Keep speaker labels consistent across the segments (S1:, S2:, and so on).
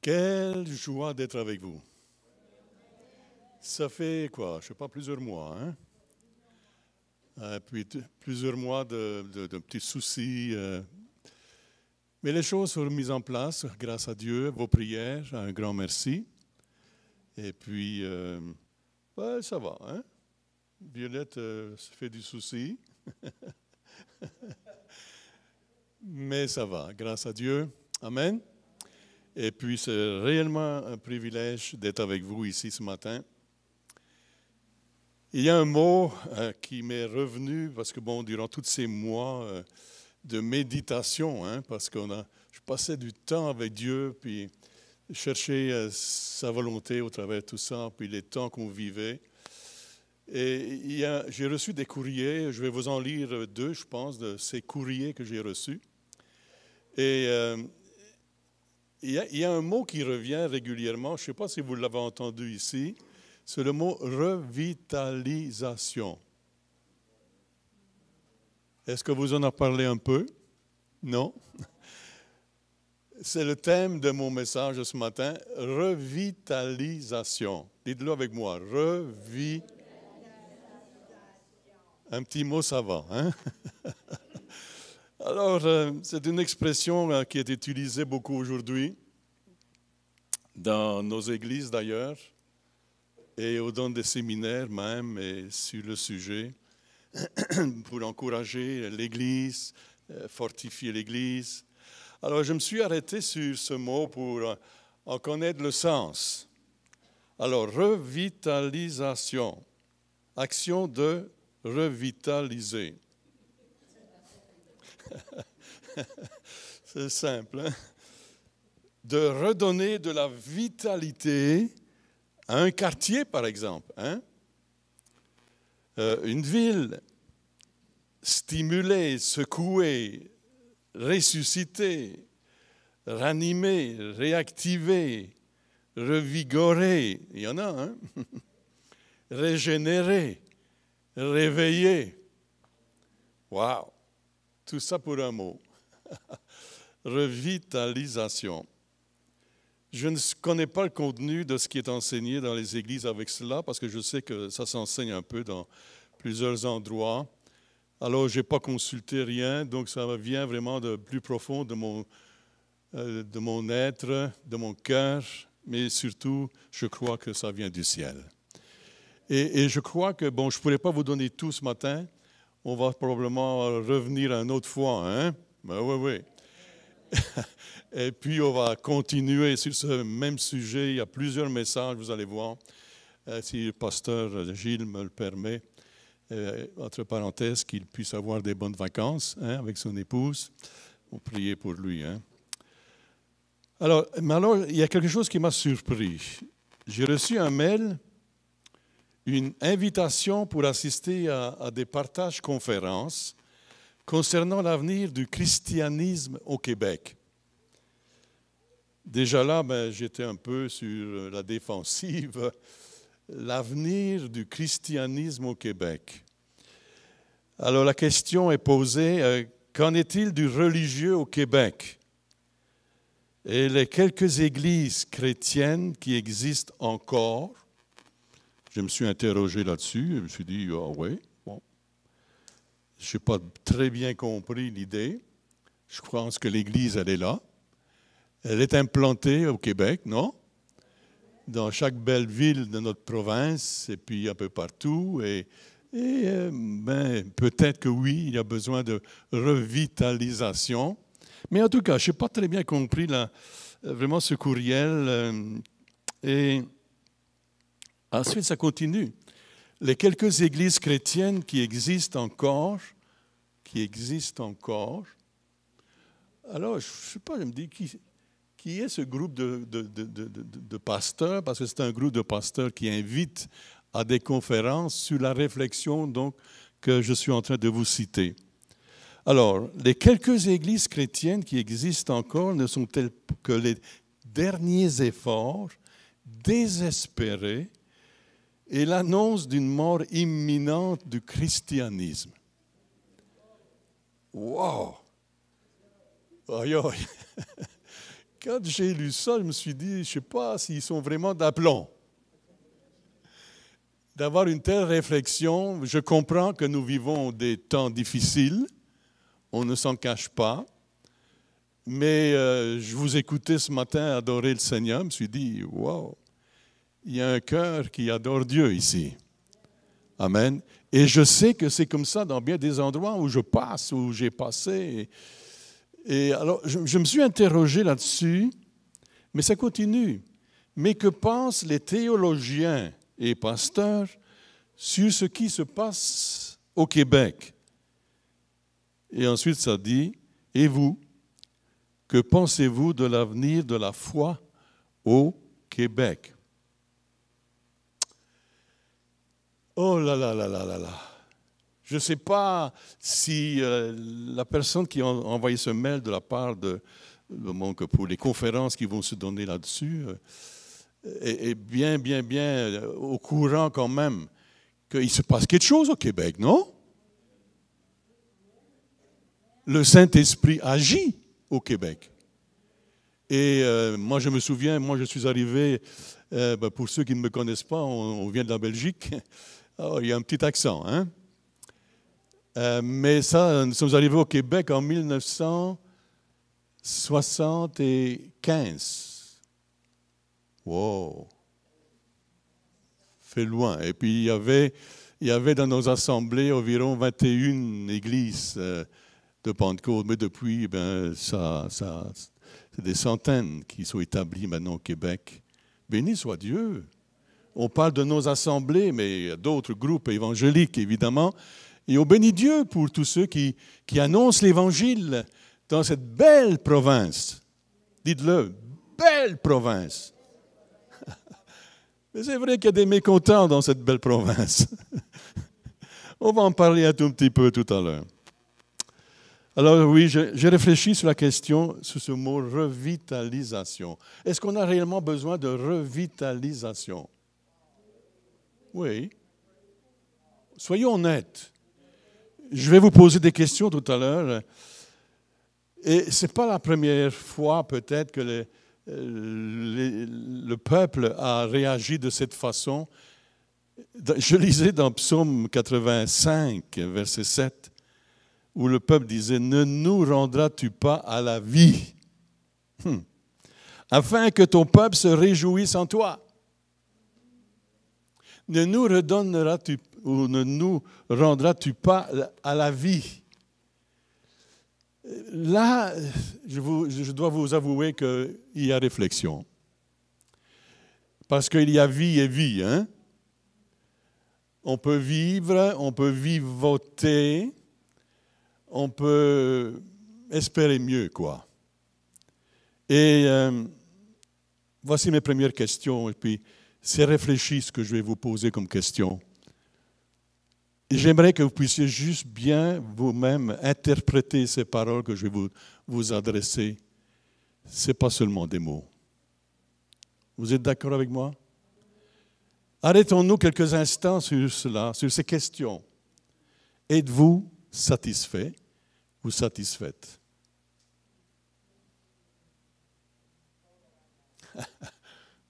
S1: Quelle joie d'être avec vous. Ça fait quoi? Je ne sais pas, plusieurs mois, hein? Puis plusieurs mois de petits soucis. Mais les choses sont mises en place grâce à Dieu, vos prières, un grand merci. Et puis, ouais, ça va, hein? Violette se fait du souci. Mais ça va, grâce à Dieu. Amen. Et puis, c'est réellement un privilège d'être avec vous ici ce matin. Il y a un mot qui m'est revenu, parce que, bon, durant tous ces mois de méditation, hein, parce que je passais du temps avec Dieu, puis chercher sa volonté au travers de tout ça, puis les temps qu'on vivait. Et j'ai reçu des courriers, je vais vous en lire deux, je pense, de ces courriers que j'ai reçus. Et il y a un mot qui revient régulièrement, je ne sais pas si vous l'avez entendu ici, c'est le mot revitalisation. Est-ce que vous en avez parlé un peu? Non? C'est le thème de mon message ce matin, revitalisation. Dites-le avec moi, Un petit mot, ça va, hein? Alors, c'est une expression qui est utilisée beaucoup aujourd'hui, dans nos églises d'ailleurs, et dans des séminaires même, et sur le sujet, pour encourager l'Église, fortifier l'Église. Alors, je me suis arrêté sur ce mot pour en connaître le sens. Alors, revitalisation, action de revitaliser. C'est simple, hein? De redonner de la vitalité à un quartier, par exemple, hein? Une ville stimulée, secouée, ressuscitée, ranimée, réactivée, revigorée, il y en a, hein? Régénérée, réveillée. Wow! Tout ça pour un mot. Revitalisation. Je ne connais pas le contenu de ce qui est enseigné dans les églises avec cela, parce que je sais que ça s'enseigne un peu dans plusieurs endroits. Alors, je n'ai pas consulté rien, donc ça vient vraiment de plus profond de mon être, de mon cœur, mais surtout, je crois que ça vient du ciel. Et je crois que, bon, je ne pourrais pas vous donner tout ce matin, on va probablement revenir une autre fois, hein? Ben oui. Et puis, on va continuer sur ce même sujet. Il y a plusieurs messages, vous allez voir, si le pasteur Gilles me le permet, entre parenthèses, qu'il puisse avoir des bonnes vacances, hein, avec son épouse. On priait pour lui, hein. Alors, il y a quelque chose qui m'a surpris. J'ai reçu un mail, une invitation pour assister à des partages conférences concernant l'avenir du christianisme au Québec. Déjà là, j'étais un peu sur la défensive. L'avenir du christianisme au Québec. Alors la question est posée, qu'en est-il du religieux au Québec? Et les quelques églises chrétiennes qui existent encore, je me suis interrogé là-dessus, je me suis dit, ah oui, bon. Je n'ai pas très bien compris l'idée. Je pense que l'Église, elle est là. Elle est implantée au Québec, non? Dans chaque belle ville de notre province, et puis un peu partout. Et peut-être que oui, il y a besoin de revitalisation. Mais en tout cas, je n'ai pas très bien compris vraiment ce courriel. Et ensuite, ça continue. Les quelques églises chrétiennes qui existent encore, alors, je ne sais pas, je me dis, qui est ce groupe de pasteurs? Parce que c'est un groupe de pasteurs qui invite à des conférences sur la réflexion donc, que je suis en train de vous citer. Alors, les quelques églises chrétiennes qui existent encore ne sont-elles que les derniers efforts désespérés et l'annonce d'une mort imminente du christianisme? Wow! Aïe, aïe! Quand j'ai lu ça, je me suis dit, je ne sais pas s'ils sont vraiment d'aplomb. D'avoir une telle réflexion, je comprends que nous vivons des temps difficiles, on ne s'en cache pas, mais je vous écoutais ce matin adorer le Seigneur, je me suis dit, wow, il y a un cœur qui adore Dieu ici. Amen. Et je sais que c'est comme ça dans bien des endroits où je passe, où j'ai passé. Et alors, je me suis interrogé là-dessus, mais ça continue. Mais que pensent les théologiens et pasteurs sur ce qui se passe au Québec? Et ensuite, ça dit, et vous, que pensez-vous de l'avenir de la foi au Québec? Oh là là là là là là. Je ne sais pas si la personne qui a envoyé ce mail de la part pour les conférences qui vont se donner là-dessus est bien au courant quand même qu'il se passe quelque chose au Québec, non? Le Saint-Esprit agit au Québec. Et moi, je me souviens, je suis arrivé, pour ceux qui ne me connaissent pas, on vient de la Belgique. Alors, il y a un petit accent, hein? Mais ça, nous sommes arrivés au Québec en 1975. Wow! Fait loin. Et puis, il y avait dans nos assemblées environ 21 églises de Pentecôte. Mais depuis, c'est des centaines qui sont établies maintenant au Québec. Béni soit Dieu! On parle de nos assemblées, mais il y a d'autres groupes évangéliques, évidemment. Et on bénit Dieu pour tous ceux qui annoncent l'Évangile dans cette belle province. Dites-le, belle province. Mais c'est vrai qu'il y a des mécontents dans cette belle province. On va en parler un tout petit peu tout à l'heure. Alors oui, j'ai réfléchi sur la question, sur ce mot revitalisation. Est-ce qu'on a réellement besoin de revitalisation? Oui. Soyons honnêtes. Je vais vous poser des questions tout à l'heure. Et ce n'est pas la première fois peut-être que le peuple a réagi de cette façon. Je lisais dans Psaume 85, verset 7, où le peuple disait « Ne nous rendras-tu pas à la vie afin que ton peuple se réjouisse en toi ?» Ne nous redonneras-tu ou ne nous rendras-tu pas à la vie? Là, je dois vous avouer qu'il y a réflexion. Parce qu'il y a vie et vie, hein? On peut vivre, on peut vivoter, on peut espérer mieux, quoi. Et voici mes premières questions, et puis c'est réfléchi ce que je vais vous poser comme question. Et j'aimerais que vous puissiez juste bien vous-même interpréter ces paroles que je vais vous adresser. Ce n'est pas seulement des mots. Vous êtes d'accord avec moi? Arrêtons-nous quelques instants sur cela, sur ces questions. Êtes-vous satisfait ou satisfaite?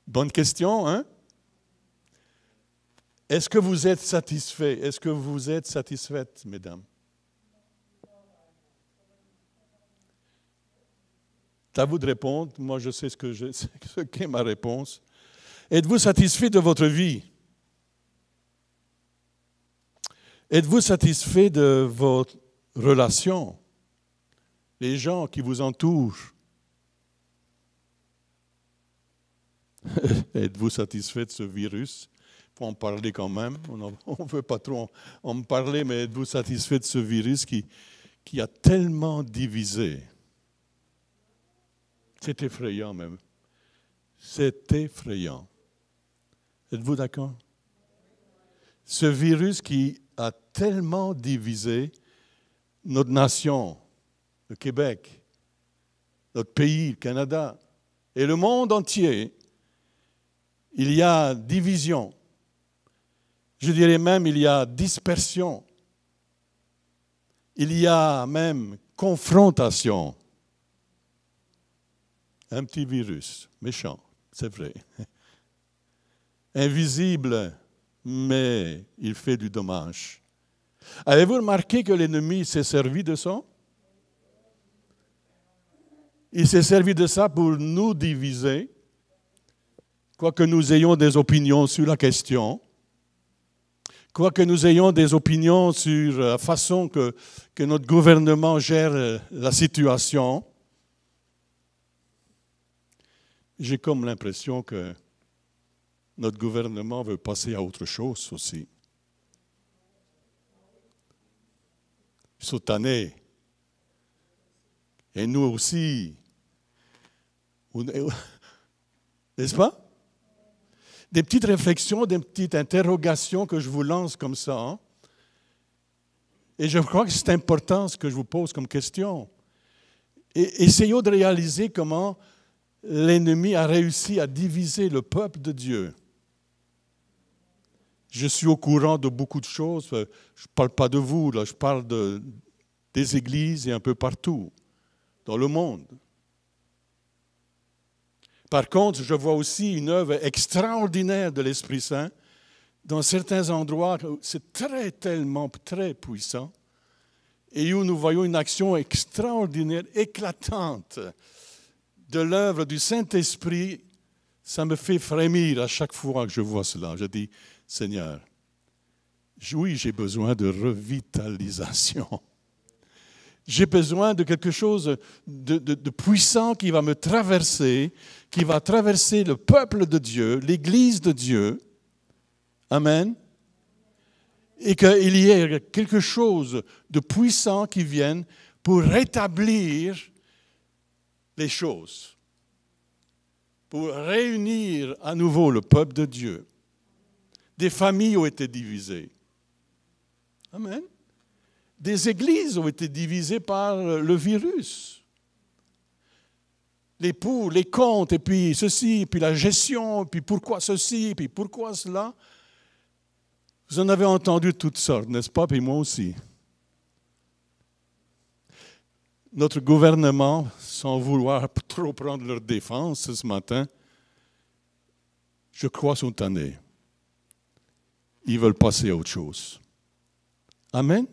S1: Bonne question, hein? Est-ce que vous êtes satisfait? Est-ce que vous êtes satisfaite, mesdames? C'est à vous de répondre. Moi, je sais ce qu'est ma réponse. Êtes-vous satisfait de votre vie? Êtes-vous satisfait de votre relation? Les gens qui vous entourent? Êtes-vous satisfait de ce virus? Il faut en parler quand même. On ne veut pas trop en parler, mais êtes-vous satisfait de ce virus qui a tellement divisé? C'est effrayant même. C'est effrayant. Êtes-vous d'accord? Ce virus qui a tellement divisé notre nation, le Québec, notre pays, le Canada, et le monde entier, il y a division. Je dirais même il y a dispersion. Il y a même confrontation. Un petit virus, méchant, c'est vrai. Invisible, mais il fait du dommage. Avez-vous remarqué que l'ennemi s'est servi de ça? Il s'est servi de ça pour nous diviser, quoique nous ayons des opinions sur la question, quoique nous ayons des opinions sur la façon que notre gouvernement gère la situation. J'ai comme l'impression que notre gouvernement veut passer à autre chose aussi. Ils sont tannés. Et nous aussi. N'est-ce pas? Des petites réflexions, des petites interrogations que je vous lance comme ça. Hein? Et je crois que c'est important ce que je vous pose comme question. Et essayons de réaliser comment l'ennemi a réussi à diviser le peuple de Dieu. Je suis au courant de beaucoup de choses. Je ne parle pas de vous, là, je parle des églises et un peu partout dans le monde. Par contre, je vois aussi une œuvre extraordinaire de l'Esprit Saint. Dans certains endroits, c'est tellement très puissant. Et où nous voyons une action extraordinaire, éclatante de l'œuvre du Saint-Esprit. Ça me fait frémir à chaque fois que je vois cela. Je dis, Seigneur, oui, j'ai besoin de revitalisation. J'ai besoin de quelque chose de puissant qui va me traverser, qui va traverser le peuple de Dieu, l'Église de Dieu. Amen. Et qu'il y ait quelque chose de puissant qui vienne pour rétablir les choses, pour réunir à nouveau le peuple de Dieu. Des familles ont été divisées. Amen. Des églises ont été divisées par le virus. Les pour, les contre, et puis ceci, et puis la gestion, et puis pourquoi ceci, et puis pourquoi cela. Vous en avez entendu toutes sortes, n'est-ce pas? Puis moi aussi. Notre gouvernement, sans vouloir trop prendre leur défense ce matin, je crois sont tannés. Ils veulent passer à autre chose. Amen.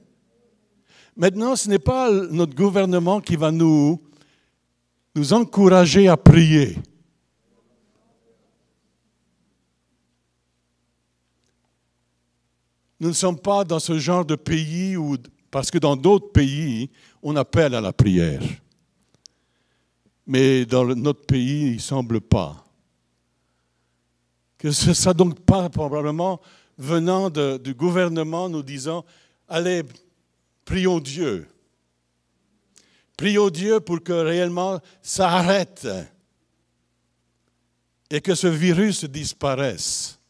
S1: Maintenant, ce n'est pas notre gouvernement qui va nous encourager à prier. Nous ne sommes pas dans ce genre de pays où, parce que dans d'autres pays, on appelle à la prière. Mais dans notre pays, il ne semble pas. Que ce soit donc pas probablement venant du gouvernement nous disant, allez, prions Dieu. Prions Dieu pour que réellement ça arrête et que ce virus disparaisse.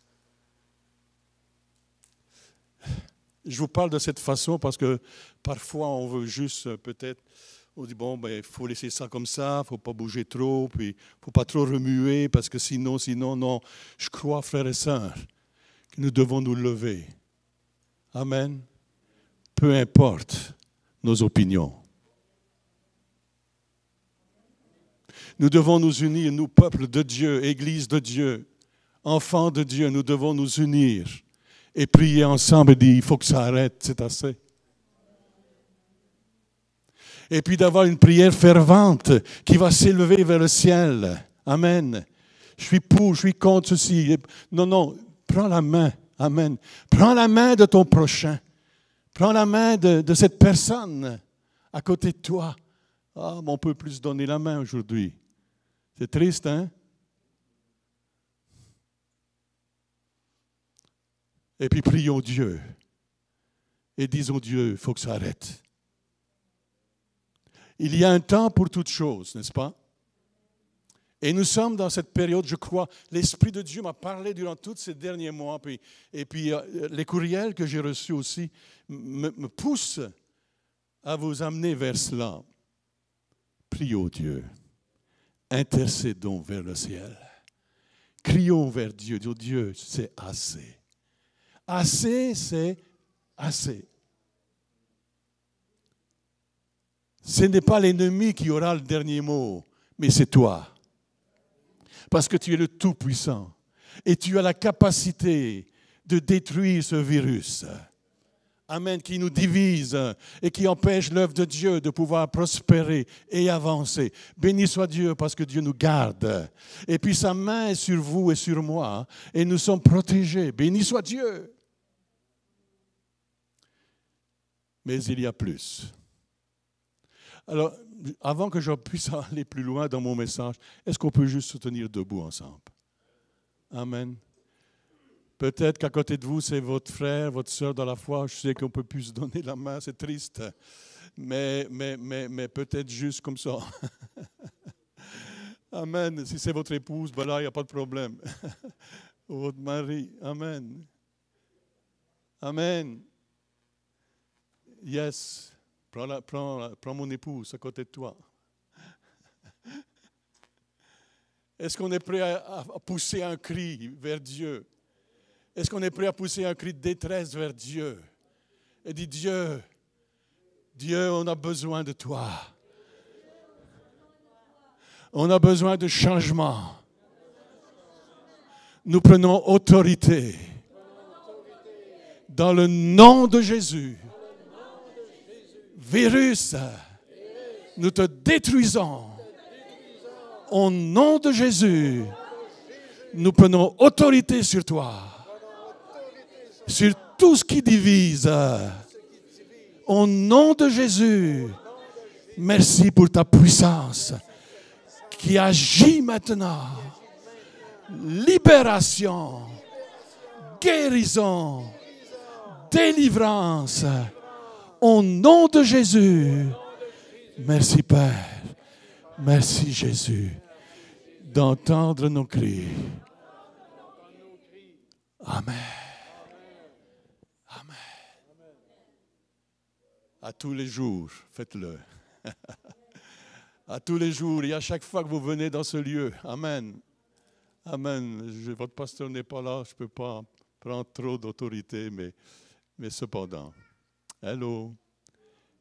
S1: Je vous parle de cette façon parce que parfois on veut juste peut-être, on dit bon, il faut laisser ça comme ça, il ne faut pas bouger trop, puis il ne faut pas trop remuer parce que sinon, non. Je crois, frères et sœurs, que nous devons nous lever. Amen. Peu importe nos opinions. Nous devons nous unir, nous, peuple de Dieu, Église de Dieu, enfants de Dieu, nous devons nous unir et prier ensemble et dire, il faut que ça arrête, c'est assez. Et puis d'avoir une prière fervente qui va s'élever vers le ciel. Amen. Je suis pour, je suis contre ceci. Non, prends la main. Amen. Prends la main de ton prochain. Prends la main de cette personne à côté de toi. Ah, mais on ne peut plus se donner la main aujourd'hui. C'est triste, hein? Et puis prions Dieu. Et disons Dieu, il faut que ça arrête. Il y a un temps pour toutes choses, n'est-ce pas? Et nous sommes dans cette période, je crois, l'Esprit de Dieu m'a parlé durant tous ces derniers mois, et puis les courriels que j'ai reçus aussi me poussent à vous amener vers cela. Prions Dieu, intercédons vers le ciel, crions vers Dieu, disons Dieu, c'est assez. Assez, c'est assez. Ce n'est pas l'ennemi qui aura le dernier mot, mais c'est toi. parce que tu es le Tout-Puissant. Et tu as la capacité de détruire ce virus. Amen, qui nous divise et qui empêche l'œuvre de Dieu de pouvoir prospérer et avancer. Béni soit Dieu parce que Dieu nous garde. Et puis sa main est sur vous et sur moi et nous sommes protégés. Béni soit Dieu. Mais il y a plus. Alors, avant que je puisse aller plus loin dans mon message, est-ce qu'on peut juste se tenir debout ensemble? Amen. Peut-être qu'à côté de vous, c'est votre frère, votre soeur dans la foi. Je sais qu'on ne peut plus se donner la main, c'est triste. Mais peut-être juste comme ça. Amen. Si c'est votre épouse, ben là, il n'y a pas de problème. Ou votre mari. Amen. Amen. Yes. Prends mon épouse à côté de toi. Est-ce qu'on est prêt à pousser un cri vers Dieu? Est-ce qu'on est prêt à pousser un cri de détresse vers Dieu? Et dit Dieu, on a besoin de toi. On a besoin de changement. Nous prenons autorité. Dans le nom de Jésus. Virus, nous te détruisons. Au nom de Jésus, nous prenons autorité sur toi. Sur tout ce qui divise. Au nom de Jésus, merci pour ta puissance qui agit maintenant. Libération, guérison, délivrance. Au nom de Jésus, merci Père, merci Jésus d'entendre nos cris. Amen. Amen. À tous les jours, faites-le. À tous les jours et à chaque fois que vous venez dans ce lieu. Amen. Amen. Votre pasteur n'est pas là, je ne peux pas prendre trop d'autorité, mais cependant. Allô,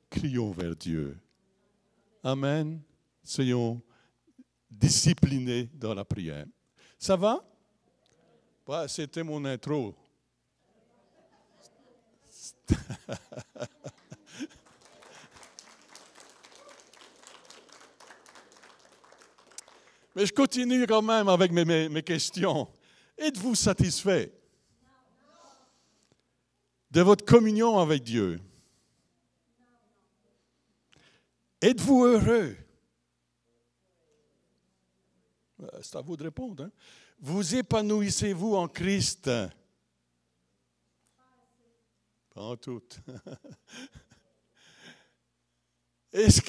S1: crions vers Dieu. Amen. Soyons disciplinés dans la prière. Ça va? Ouais, c'était mon intro. Mais je continue quand même avec mes questions. Êtes-vous satisfait de votre communion avec Dieu? Êtes-vous heureux? C'est à vous de répondre. Hein? Vous épanouissez-vous en Christ? Pas en tout. Est-ce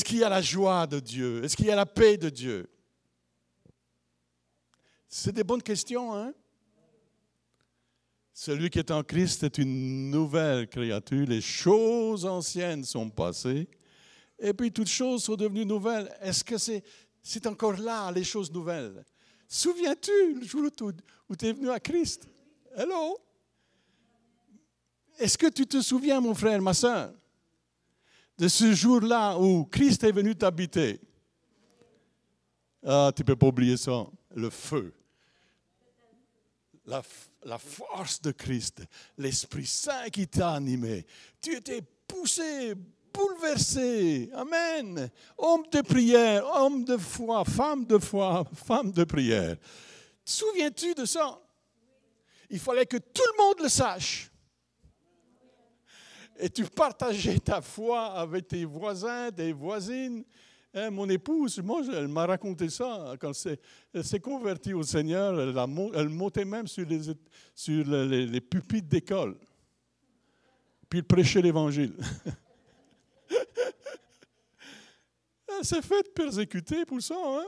S1: qu'il y a la joie de Dieu? Est-ce qu'il y a la paix de Dieu? C'est des bonnes questions, hein? Celui qui est en Christ est une nouvelle créature. Les choses anciennes sont passées. Et puis toutes choses sont devenues nouvelles. Est-ce que c'est encore là, les choses nouvelles? Souviens-tu le jour où tu es venu à Christ? Hello? Est-ce que tu te souviens, mon frère, ma soeur, de ce jour-là où Christ est venu t'habiter? Ah, tu ne peux pas oublier ça. Le feu. La force de Christ, l'Esprit Saint qui t'a animé. Tu étais poussé, bouleversé. Amen. Homme de prière, homme de foi, femme de prière. Te souviens-tu de ça? Il fallait que tout le monde le sache. Et tu partageais ta foi avec tes voisins, tes voisines. Hein, mon épouse, elle m'a raconté ça. Quand elle s'est convertie au Seigneur, elle montait même sur les pupitres d'école. Puis elle prêchait l'Évangile. Elle s'est faite persécuter pour ça. Hein?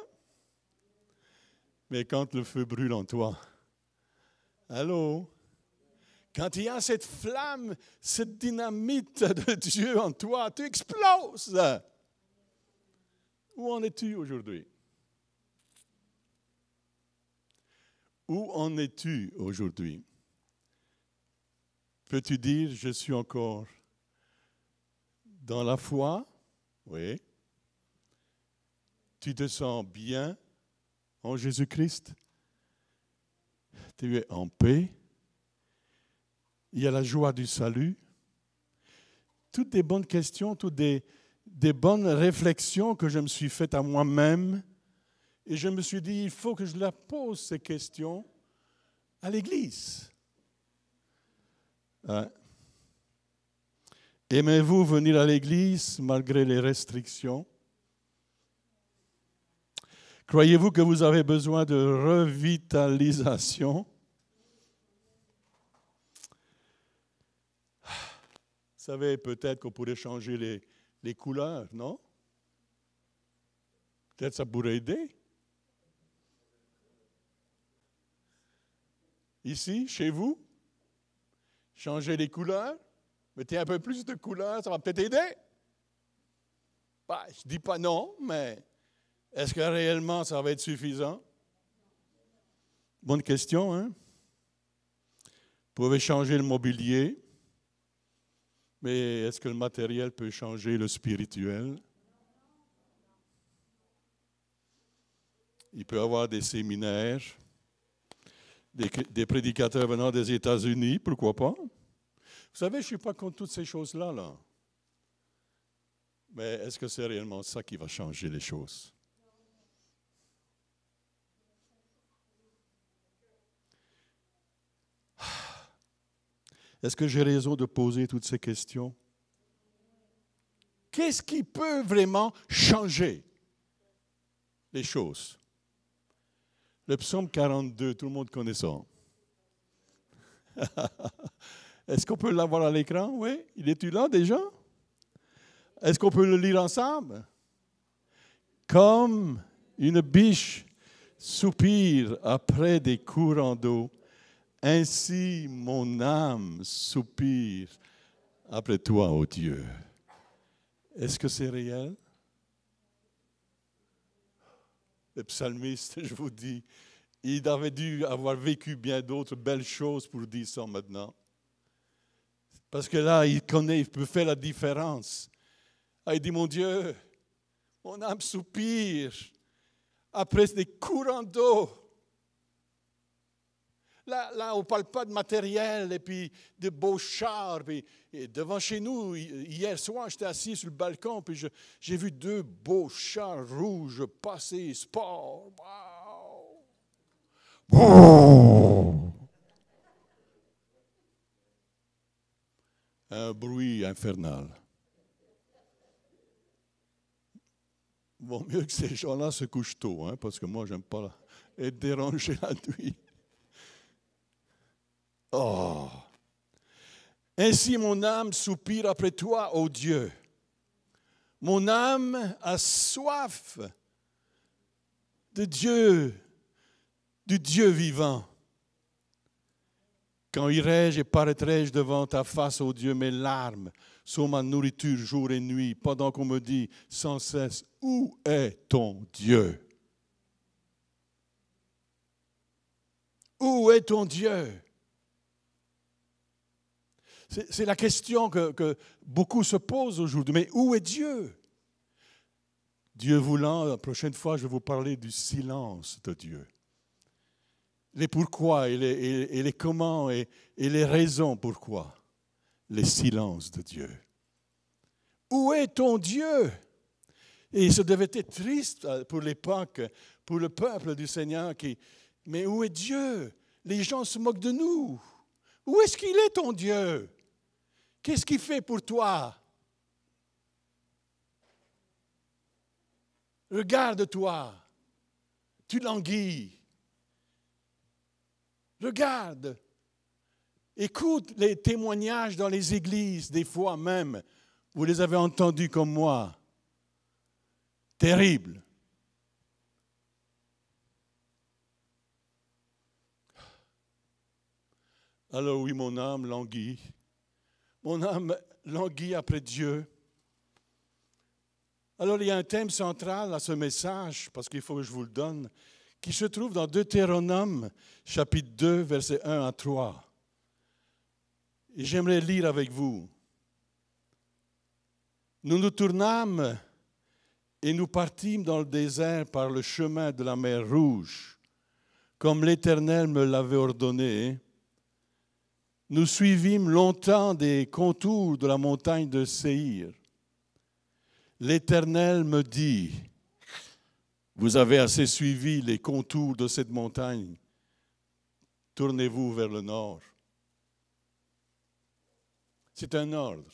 S1: Mais quand le feu brûle en toi, allô? Quand il y a cette flamme, cette dynamite de Dieu en toi, tu exploses. Où en es-tu aujourd'hui? Où en es-tu aujourd'hui? Peux-tu dire, je suis encore dans la foi? Oui. Tu te sens bien en Jésus-Christ? Tu es en paix? Il y a la joie du salut? Toutes des bonnes questions, toutes des bonnes réflexions que je me suis faites à moi-même. Et je me suis dit, il faut que je la pose, ces questions, à l'Église. Ouais. Aimez-vous venir à l'Église malgré les restrictions? Croyez-vous que vous avez besoin de revitalisation? Vous savez, peut-être qu'on pourrait changer les couleurs, non? Peut-être ça pourrait aider. Ici, chez vous, changer les couleurs, mettez un peu plus de couleurs, ça va peut-être aider. Bah, je ne dis pas non, mais est-ce que réellement ça va être suffisant? Bonne question, hein? Vous pouvez changer le mobilier, mais est-ce que le matériel peut changer le spirituel? Il peut y avoir des séminaires, des prédicateurs venant des États-Unis, pourquoi pas? Vous savez, je ne suis pas contre toutes ces choses-là, là. Mais est-ce que c'est réellement ça qui va changer les choses? Est-ce que j'ai raison de poser toutes ces questions? Qu'est-ce qui peut vraiment changer les choses? Le psaume 42, tout le monde connaît ça. Est-ce qu'on peut l'avoir à l'écran? Oui. Il est-tu là déjà? Est-ce qu'on peut le lire ensemble? Comme une biche soupire après des courants d'eau, ainsi mon âme soupire après toi, ô Dieu. Est-ce que c'est réel? Le psalmiste, je vous dis, il avait dû avoir vécu bien d'autres belles choses pour dire ça maintenant. Parce que là, il connaît, il peut faire la différence. Ah, il dit, mon Dieu, mon âme soupire après des courants d'eau. Là, on ne parle pas de matériel et puis de beaux chars. Et devant chez nous, hier soir, j'étais assis sur le balcon puis j'ai vu 2 beaux chars rouges passer, sport. Wow! Un bruit infernal. Vaut mieux que ces gens-là se couchent tôt, hein, parce que moi, je n'aime pas être dérangé la nuit. Oh! Ainsi mon âme soupire après toi, ô Dieu. Mon âme a soif de Dieu, du Dieu vivant. Quand irai-je et paraîtrai-je devant ta face, ô Dieu, mes larmes sont ma nourriture jour et nuit, pendant qu'on me dit sans cesse, où est ton Dieu? Où est ton Dieu? C'est la question que beaucoup se posent aujourd'hui. Mais où est Dieu? Dieu voulant, la prochaine fois, je vais vous parler du silence de Dieu. Les pourquoi et les comment et les raisons pourquoi. Les silences de Dieu. Où est ton Dieu? Et ça devait être triste pour l'époque, pour le peuple du Seigneur. Mais où est Dieu? Les gens se moquent de nous. Où est-ce qu'il est, ton Dieu? Qu'est-ce qu'il fait pour toi? Regarde-toi. Tu languis. Regarde. Écoute les témoignages dans les églises, des fois même. Vous les avez entendus comme moi. Terrible. Alors oui, mon âme languit. Mon âme languit après Dieu. Alors il y a un thème central à ce message, parce qu'il faut que je vous le donne, qui se trouve dans Deutéronome, chapitre 2, versets 1 à 3. Et j'aimerais lire avec vous. Nous nous tournâmes Et nous partîmes dans le désert par le chemin de la mer Rouge, comme l'Éternel me l'avait ordonné. Nous suivîmes longtemps des contours de la montagne de Séhir. L'Éternel me dit, vous avez assez suivi les contours de cette montagne, tournez-vous vers le nord. C'est un ordre.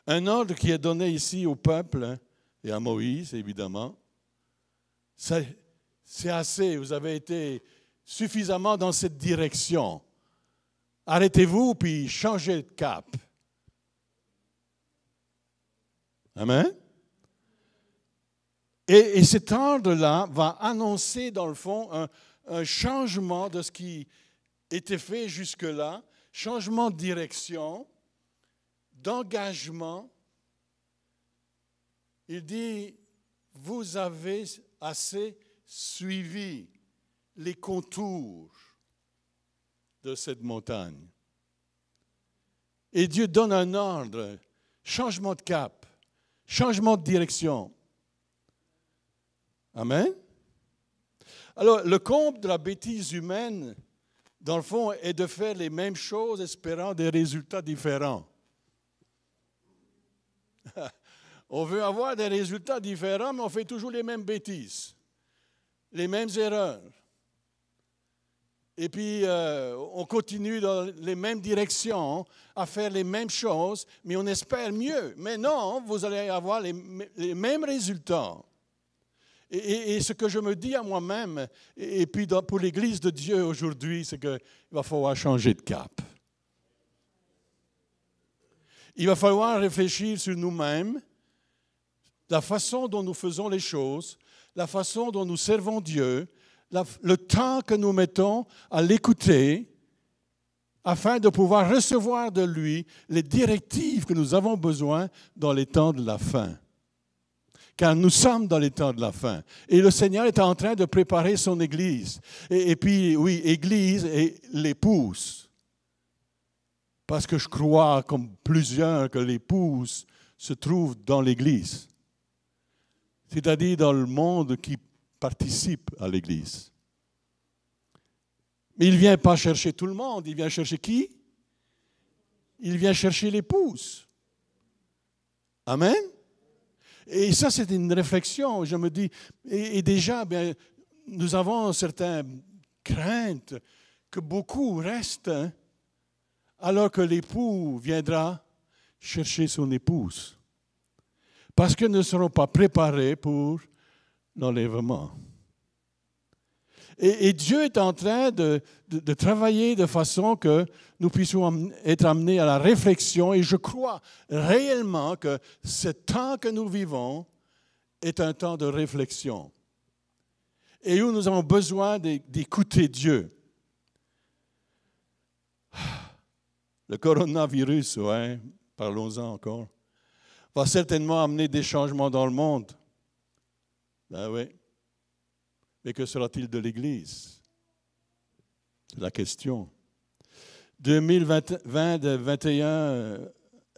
S1: Un ordre qui est donné ici au peuple et à Moïse, évidemment. C'est assez, vous avez été suffisamment dans cette direction. Arrêtez-vous, puis changez de cap. Amen? Et cet ordre-là va annoncer, dans le fond, un changement de ce qui était fait jusque-là, changement de direction, d'engagement. Il dit, vous avez assez suivi les contours de cette montagne. Et Dieu donne un ordre, changement de cap, changement de direction. Amen? Alors, le comble de la bêtise humaine, dans le fond, est de faire les mêmes choses espérant des résultats différents. On veut avoir des résultats différents, mais on fait toujours les mêmes bêtises, les mêmes erreurs. Et puis, on continue dans les mêmes directions, à faire les mêmes choses, mais on espère mieux. Mais non, vous allez avoir les mêmes résultats. Et ce que je me dis à moi-même, et puis pour l'Église de Dieu aujourd'hui, c'est qu'il va falloir changer de cap. Il va falloir réfléchir sur nous-mêmes, la façon dont nous faisons les choses, la façon dont nous servons Dieu, le temps que nous mettons à l'écouter, afin de pouvoir recevoir de lui les directives que nous avons besoin dans les temps de la fin. Car nous sommes dans les temps de la fin. Et le Seigneur est en train de préparer son Église. Et puis, oui, Église et l'épouse. Parce que je crois, comme plusieurs, que l'épouse se trouve dans l'Église. C'est-à-dire dans le monde qui participe à l'Église. Mais il ne vient pas chercher tout le monde. Il vient chercher qui? Il vient chercher l'épouse. Amen? Et ça, c'est une réflexion. Je me dis, et déjà, bien, nous avons certaines craintes que beaucoup restent, hein, alors que l'époux viendra chercher son épouse. Parce qu'ils ne seront pas préparés pour l'enlèvement. Et Dieu est en train de travailler de façon que nous puissions être amenés à la réflexion. Et je crois réellement que ce temps que nous vivons est un temps de réflexion. Et où nous avons besoin d'écouter Dieu. Le coronavirus, ouais, parlons-en encore, va certainement amener des changements dans le monde. Ben oui. Mais que sera-t-il de l'Église? C'est la question. 2020-2021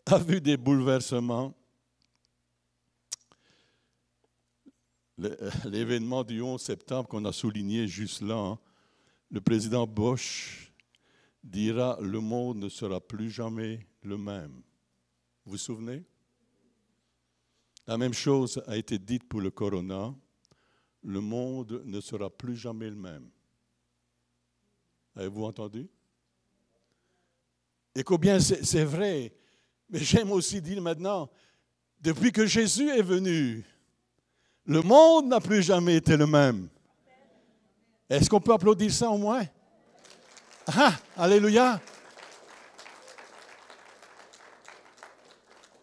S1: a vu des bouleversements. L'événement du 11 septembre qu'on a souligné juste là, hein, le président Bush dira « Le monde ne sera plus jamais le même ». Vous vous souvenez? La même chose a été dite pour le corona. Le monde ne sera plus jamais le même. Avez-vous entendu? Et combien c'est vrai. Mais j'aime aussi dire maintenant, depuis que Jésus est venu, le monde n'a plus jamais été le même. Est-ce qu'on peut applaudir ça au moins? Ah, alléluia!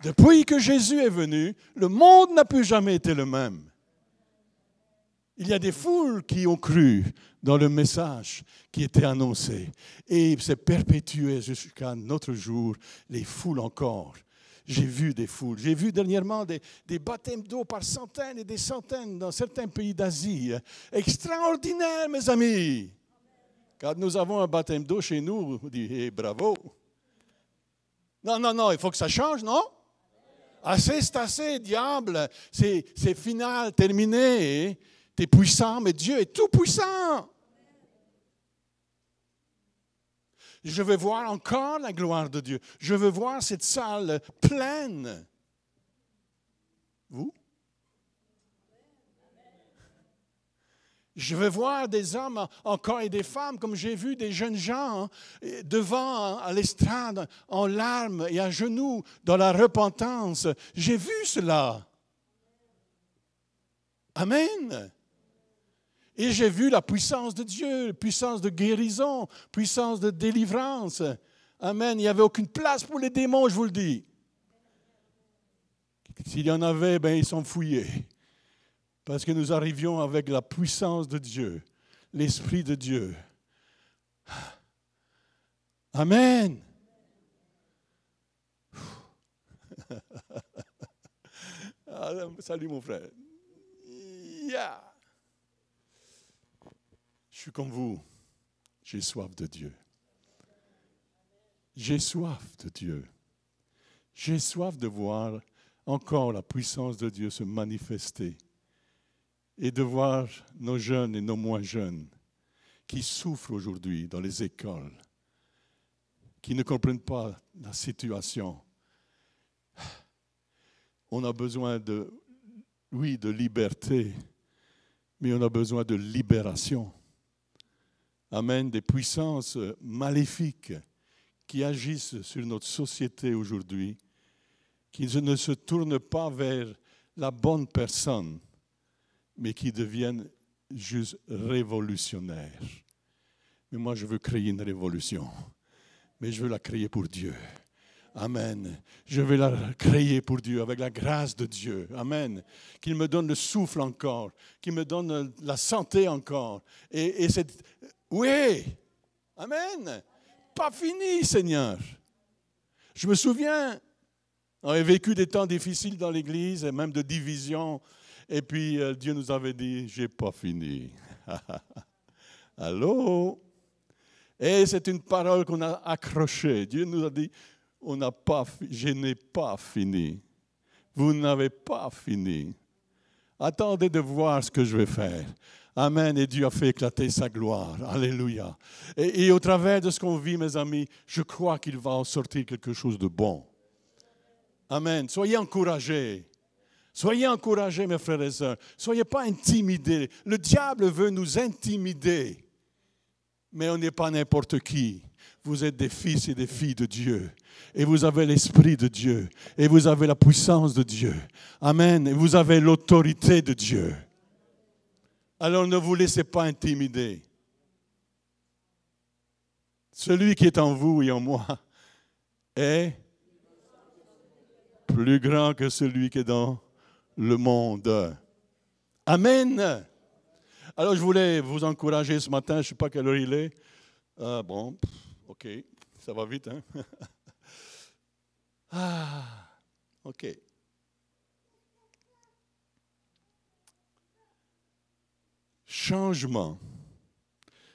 S1: Depuis que Jésus est venu, le monde n'a plus jamais été le même. Il y a des foules qui ont cru dans le message qui était annoncé. Et c'est perpétué jusqu'à notre jour, les foules encore. J'ai vu des foules. J'ai vu dernièrement des baptêmes d'eau par centaines et des centaines dans certains pays d'Asie. Extraordinaire, mes amis. Quand nous avons un baptême d'eau chez nous, on dit hey, bravo. Non, il faut que ça change, non? Assez, c'est assez, diable. C'est final, terminé. Tu es puissant, mais Dieu est tout puissant. Je veux voir encore la gloire de Dieu. Je veux voir cette salle pleine. Vous? Je veux voir des hommes encore et des femmes, comme j'ai vu des jeunes gens devant à l'estrade, en larmes et à genoux, dans la repentance. J'ai vu cela. Amen. Et j'ai vu la puissance de Dieu, la puissance de guérison, puissance de délivrance. Amen. Il n'y avait aucune place pour les démons, je vous le dis. S'il y en avait, ben, ils sont fouillés. Parce que nous arrivions avec la puissance de Dieu, l'Esprit de Dieu. Amen. Salut mon frère. Yeah. Je suis comme vous. J'ai soif de Dieu. J'ai soif de Dieu. J'ai soif de voir encore la puissance de Dieu se manifester. Et de voir nos jeunes et nos moins jeunes qui souffrent aujourd'hui dans les écoles, qui ne comprennent pas la situation. On a besoin de liberté, mais on a besoin de libération. Amen, des puissances maléfiques qui agissent sur notre société aujourd'hui, qui ne se tournent pas vers la bonne personne, mais qui deviennent juste révolutionnaires. Mais moi, je veux créer une révolution, mais je veux la créer pour Dieu. Amen. Je veux la créer pour Dieu, avec la grâce de Dieu. Amen. Qu'il me donne le souffle encore, qu'il me donne la santé encore. Et cette... Oui. Amen. Pas fini, Seigneur. Je me souviens, on avait vécu des temps difficiles dans l'Église, et même de division. Et puis, Dieu nous avait dit, j'ai pas fini. Allô? Et c'est une parole qu'on a accrochée. Dieu nous a dit, je n'ai pas fini. Vous n'avez pas fini. Attendez de voir ce que je vais faire. Amen. Et Dieu a fait éclater sa gloire. Alléluia. Et au travers de ce qu'on vit, mes amis, je crois qu'il va en sortir quelque chose de bon. Amen. Soyez encouragés. Soyez encouragés, mes frères et sœurs. Soyez pas intimidés. Le diable veut nous intimider. Mais on n'est pas n'importe qui. Vous êtes des fils et des filles de Dieu. Et vous avez l'Esprit de Dieu. Et vous avez la puissance de Dieu. Amen. Et vous avez l'autorité de Dieu. Alors ne vous laissez pas intimider. Celui qui est en vous et en moi est plus grand que celui qui est dans le monde. Amen. Alors, je voulais vous encourager ce matin. Je ne sais pas quelle heure il est. OK. Ça va vite, hein? OK. Changement.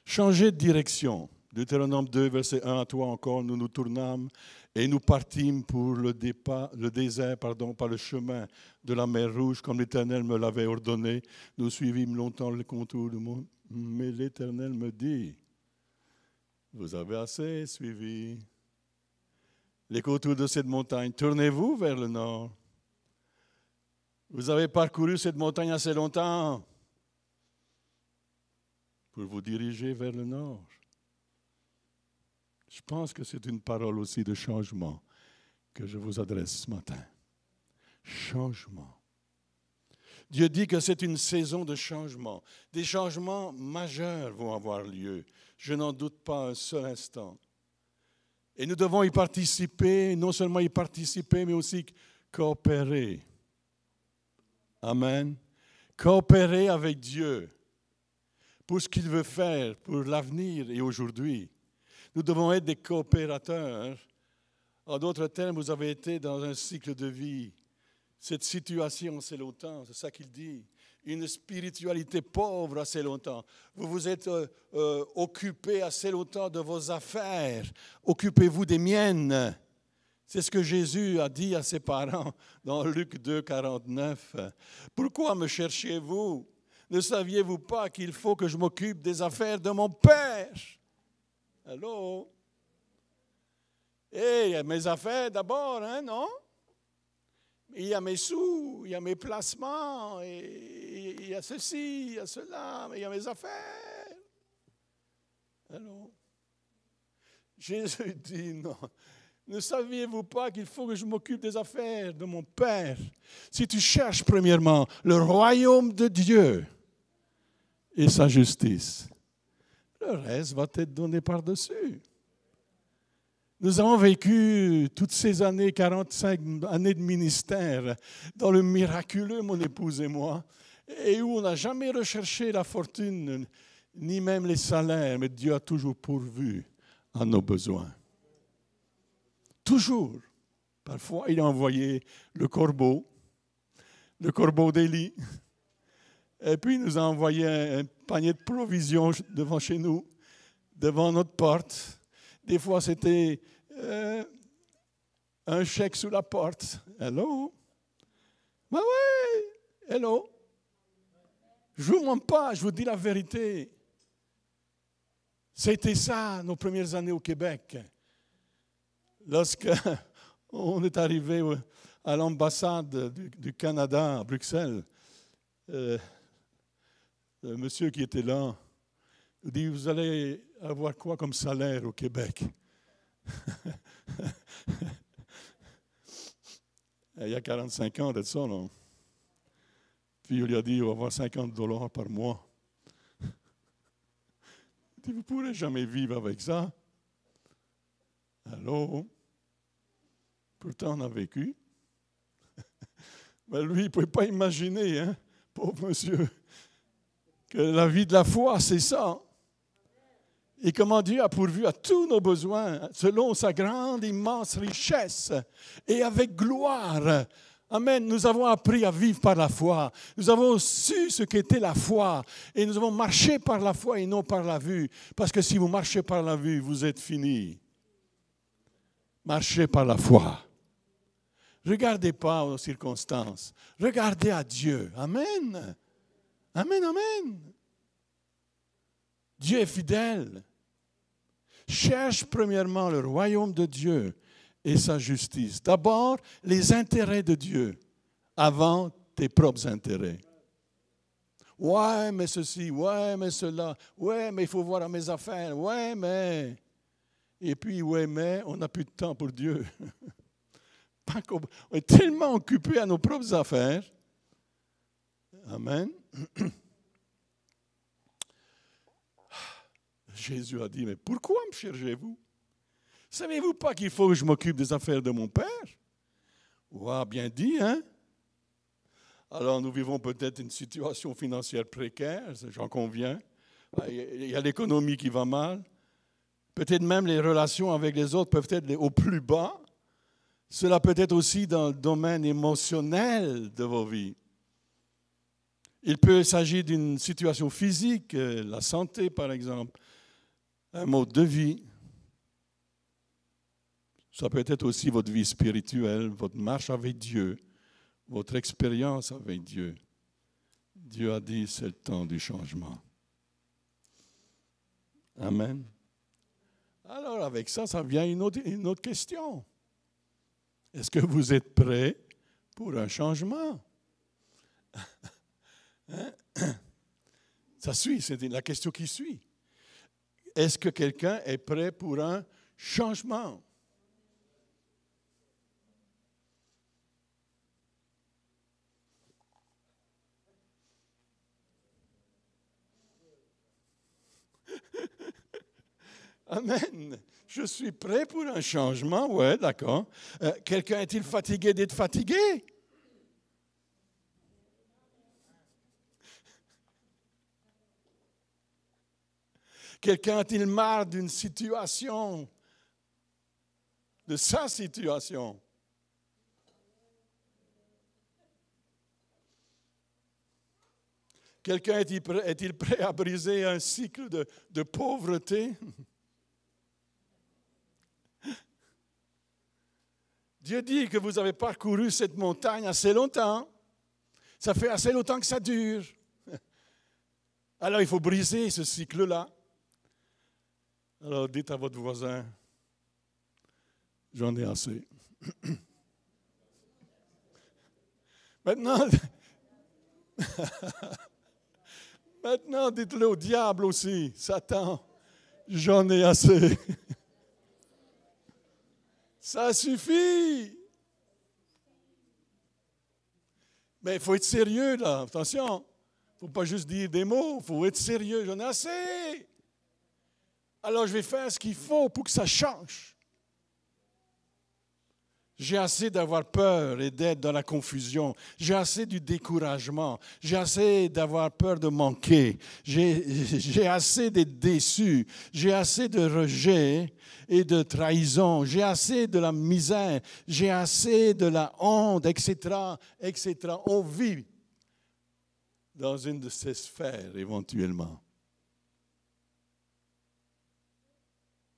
S1: Changer de direction. Deutéronome 2, verset 1 à 3 encore, nous nous tournâmes et nous partîmes pour le désert par le chemin de la mer Rouge, comme l'Éternel me l'avait ordonné. Nous suivîmes longtemps le contour du monde, mais l'Éternel me dit, vous avez assez suivi les contours de cette montagne, tournez-vous vers le nord. Vous avez parcouru cette montagne assez longtemps pour vous diriger vers le nord. Je pense que c'est une parole aussi de changement que je vous adresse ce matin. Changement. Dieu dit que c'est une saison de changement. Des changements majeurs vont avoir lieu. Je n'en doute pas un seul instant. Et nous devons y participer, non seulement y participer, mais aussi coopérer. Amen. Coopérer avec Dieu pour ce qu'il veut faire pour l'avenir et aujourd'hui. Nous devons être des coopérateurs. En d'autres termes, vous avez été dans un cycle de vie. Cette situation assez longtemps, c'est ça qu'il dit. Une spiritualité pauvre assez longtemps. Vous vous êtes occupé assez longtemps de vos affaires. Occupez-vous des miennes. C'est ce que Jésus a dit à ses parents dans Luc 2, 49. « Pourquoi me cherchiez-vous? Ne saviez-vous pas qu'il faut que je m'occupe des affaires de mon Père? » Allô? Et il y a mes affaires d'abord, hein, non? Il y a mes sous, il y a mes placements, et il y a ceci, il y a cela, mais il y a mes affaires. Allô? Jésus dit non. Ne saviez-vous pas qu'il faut que je m'occupe des affaires de mon Père? Si tu cherches premièrement le royaume de Dieu et sa justice, le reste va t'être donné par-dessus. Nous avons vécu toutes ces années, 45 années de ministère, dans le miraculeux, mon épouse et moi, et où on n'a jamais recherché la fortune, ni même les salaires, mais Dieu a toujours pourvu à nos besoins. Toujours. Parfois, il a envoyé le corbeau d'Élie, et puis il nous a envoyé un panier de provisions devant chez nous, devant notre porte. Des fois, c'était un chèque sous la porte. Hello? Ben oui, hello. Je ne vous mens pas, je vous dis la vérité. C'était ça, nos premières années au Québec. Lorsqu'on est arrivé à l'ambassade du Canada à Bruxelles, le monsieur qui était là nous dit, vous allez avoir quoi comme salaire au Québec? Il y a 45 ans de ça, non? Puis il lui a dit, on va avoir $50 par mois. Il dit, vous ne pourrez jamais vivre avec ça. Allô? Pourtant, on a vécu. Mais lui, il ne pouvait pas imaginer, hein, pauvre monsieur, que la vie de la foi, c'est ça. Et comment Dieu a pourvu à tous nos besoins, selon sa grande, immense richesse, et avec gloire. Amen. Nous avons appris à vivre par la foi. Nous avons su ce qu'était la foi. Et nous avons marché par la foi et non par la vue. Parce que si vous marchez par la vue, vous êtes finis. Marchez par la foi. Regardez pas aux circonstances. Regardez à Dieu. Amen. Amen, amen. Dieu est fidèle. Cherche premièrement le royaume de Dieu et sa justice. D'abord, les intérêts de Dieu avant tes propres intérêts. Ouais, mais ceci, ouais, mais cela, ouais, mais il faut voir à mes affaires, ouais, mais... Et puis, ouais, mais on n'a plus de temps pour Dieu. On est tellement occupés à nos propres affaires. Amen. Jésus a dit, mais pourquoi me cherchez-vous? Savez-vous pas qu'il faut que je m'occupe des affaires de mon Père? Ouais, bien dit, hein? Alors, nous vivons peut-être une situation financière précaire, j'en conviens. Il y a l'économie qui va mal. Peut-être même les relations avec les autres peuvent être au plus bas. Cela peut être aussi dans le domaine émotionnel de vos vies. Il peut s'agir d'une situation physique, la santé par exemple, un mode de vie. Ça peut être aussi votre vie spirituelle, votre marche avec Dieu, votre expérience avec Dieu. Dieu a dit, c'est le temps du changement. Amen. Alors avec ça, ça vient une autre question. Est-ce que vous êtes prêts pour un changement? Hein? Ça suit, c'est la question qui suit. Est-ce que quelqu'un est prêt pour un changement? Amen. Je suis prêt pour un changement, oui, d'accord. Quelqu'un est-il fatigué d'être fatigué? Quelqu'un a-t-il marre d'une situation, de sa situation? Quelqu'un est-il prêt à briser un cycle de pauvreté? Dieu dit que vous avez parcouru cette montagne assez longtemps. Ça fait assez longtemps que ça dure. Alors, il faut briser ce cycle-là. Alors, dites à votre voisin, j'en ai assez. Maintenant, dites-le au diable aussi, Satan, j'en ai assez. Ça suffit. Mais il faut être sérieux, là. Attention. Il ne faut pas juste dire des mots. Il faut être sérieux. J'en ai assez. Alors, je vais faire ce qu'il faut pour que ça change. J'ai assez d'avoir peur et d'être dans la confusion. J'ai assez du découragement. J'ai assez d'avoir peur de manquer. J'ai assez d'être déçu. J'ai assez de rejet et de trahison. J'ai assez de la misère. J'ai assez de la honte, etc., etc. On vit dans une de ces sphères éventuellement.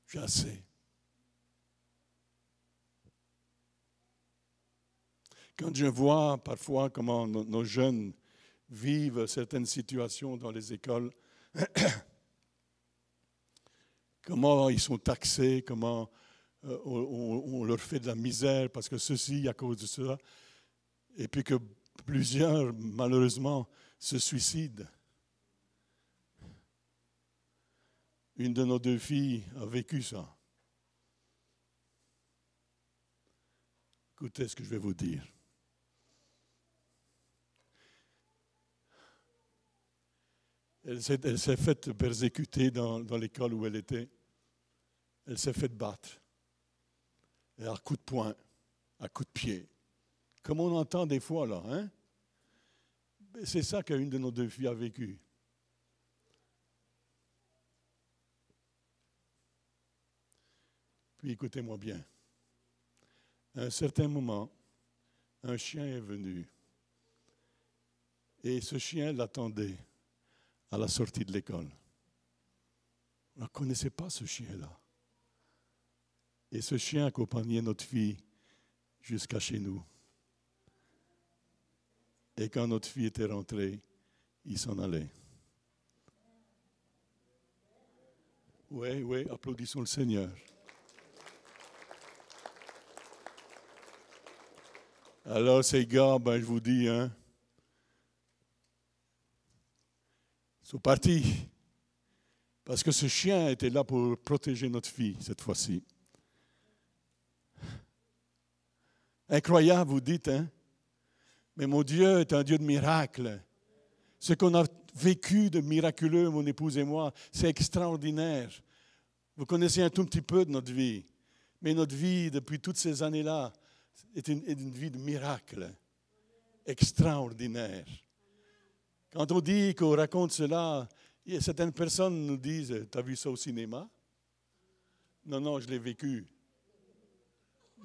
S1: J'ai assez. Quand je vois parfois comment nos jeunes vivent certaines situations dans les écoles, comment ils sont taxés, comment on leur fait de la misère parce que ceci, à cause de cela, et puis que plusieurs, malheureusement, se suicident. Une de nos deux filles a vécu ça. Écoutez ce que je vais vous dire. Elle s'est faite persécuter dans l'école où elle était. Elle s'est faite battre. Et à coups de poing, à coups de pied. Comme on entend des fois là, hein? C'est ça qu'une de nos deux filles a vécu. Puis écoutez-moi bien. À un certain moment, un chien est venu. Et ce chien l'attendait à la sortie de l'école. On ne connaissait pas ce chien-là. Et ce chien accompagnait notre fille jusqu'à chez nous. Et quand notre fille était rentrée, il s'en allait. Oui, applaudissons le Seigneur. Alors ces gars, je vous dis, ils sont partis. Parce que ce chien était là pour protéger notre fille, cette fois-ci. Incroyable, vous dites, hein? Mais mon Dieu est un Dieu de miracles. Ce qu'on a vécu de miraculeux, mon épouse et moi, c'est extraordinaire. Vous connaissez un tout petit peu de notre vie. Mais notre vie, depuis toutes ces années-là, est une vie de miracles. Extraordinaire. Quand on dit qu'on raconte cela, certaines personnes nous disent, t'as vu ça au cinéma? Non, je l'ai vécu.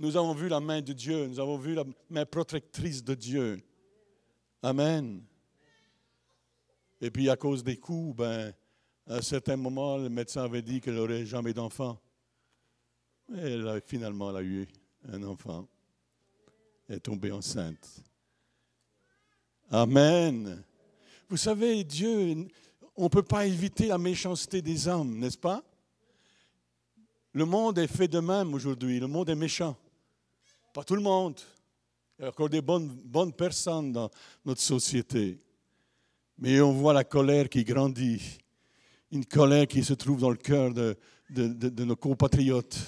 S1: Nous avons vu la main de Dieu, nous avons vu la main protectrice de Dieu. Amen. Et puis à cause des coups, à un certain moment, le médecin avait dit qu'elle n'aurait jamais d'enfant. Et finalement, elle a eu un enfant. Elle est tombée enceinte. Amen. Vous savez, Dieu, on ne peut pas éviter la méchanceté des hommes, n'est-ce pas? Le monde est fait de même aujourd'hui. Le monde est méchant. Pas tout le monde. Il y a encore des bonnes personnes dans notre société. Mais on voit la colère qui grandit. Une colère qui se trouve dans le cœur de nos compatriotes.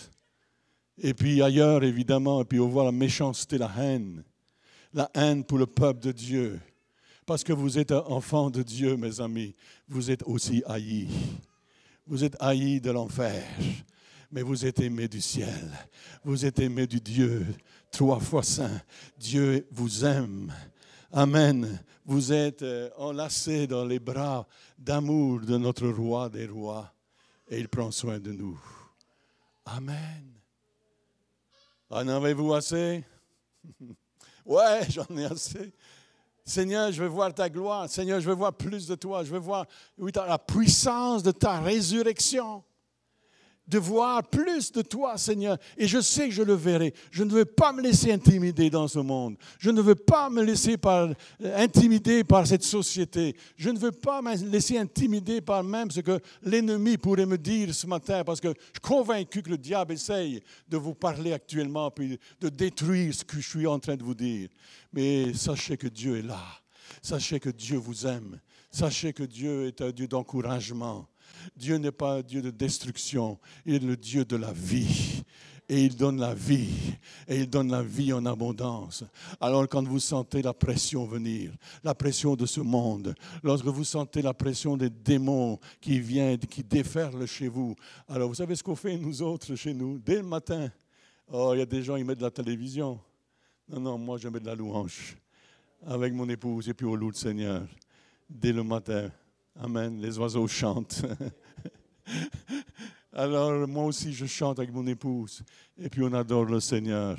S1: Et puis ailleurs, évidemment, et puis on voit la méchanceté, la haine. La haine pour le peuple de Dieu. Parce que vous êtes enfants de Dieu, mes amis. Vous êtes aussi haïs. Vous êtes haïs de l'enfer. Mais vous êtes aimés du ciel. Vous êtes aimés du Dieu 3 fois saint. Dieu vous aime. Amen. Vous êtes enlacés dans les bras d'amour de notre roi des rois. Et il prend soin de nous. Amen. En avez-vous assez? Ouais, j'en ai assez. Seigneur, je veux voir ta gloire. Seigneur, je veux voir plus de toi. Je veux voir la puissance de ta résurrection. de voir plus de toi, Seigneur. Et je sais que je le verrai. Je ne veux pas me laisser intimider dans ce monde. Je ne veux pas me laisser intimider par cette société. Je ne veux pas me laisser intimider par même ce que l'ennemi pourrait me dire ce matin, parce que je suis convaincu que le diable essaye de vous parler actuellement, puis de détruire ce que je suis en train de vous dire. Mais sachez que Dieu est là. Sachez que Dieu vous aime. Sachez que Dieu est un Dieu d'encouragement. Dieu n'est pas un Dieu de destruction. Il est le Dieu de la vie. Et il donne la vie. Et il donne la vie en abondance. Alors quand vous sentez la pression venir, la pression de ce monde, lorsque vous sentez la pression des démons qui viennent, qui déferlent chez vous, alors vous savez ce qu'on fait nous autres chez nous, dès le matin? Oh, il y a des gens, ils mettent de la télévision. Non, moi je mets de la louange. Avec mon épouse et puis on loue le Seigneur dès le matin. Amen. Les oiseaux chantent. Alors moi aussi je chante avec mon épouse et puis on adore le Seigneur.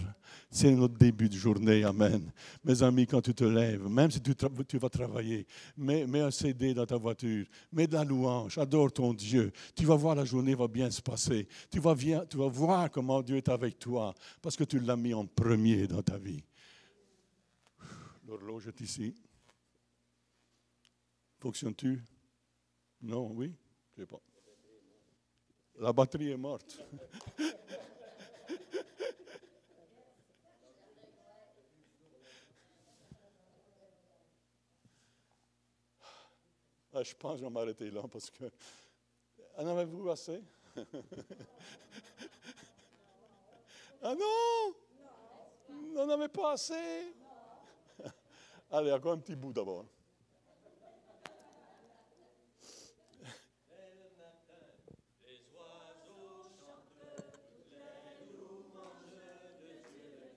S1: C'est notre début de journée. Amen. Mes amis, quand tu te lèves, même si tu vas travailler, mets un CD dans ta voiture, mets de la louange, adore ton Dieu. Tu vas voir, la journée va bien se passer. Tu vas voir comment Dieu est avec toi parce que tu l'as mis en premier dans ta vie. L'horloge est ici. Fonctionne-tu? Non, oui? Je ne sais pas. La batterie est morte. Je pense que je vais m'arrêter là parce que... En avez-vous assez? Ah non! On n'en avait pas assez. Allez, encore un petit bout d'abord. Les oiseaux chantent les louanges de Dieu le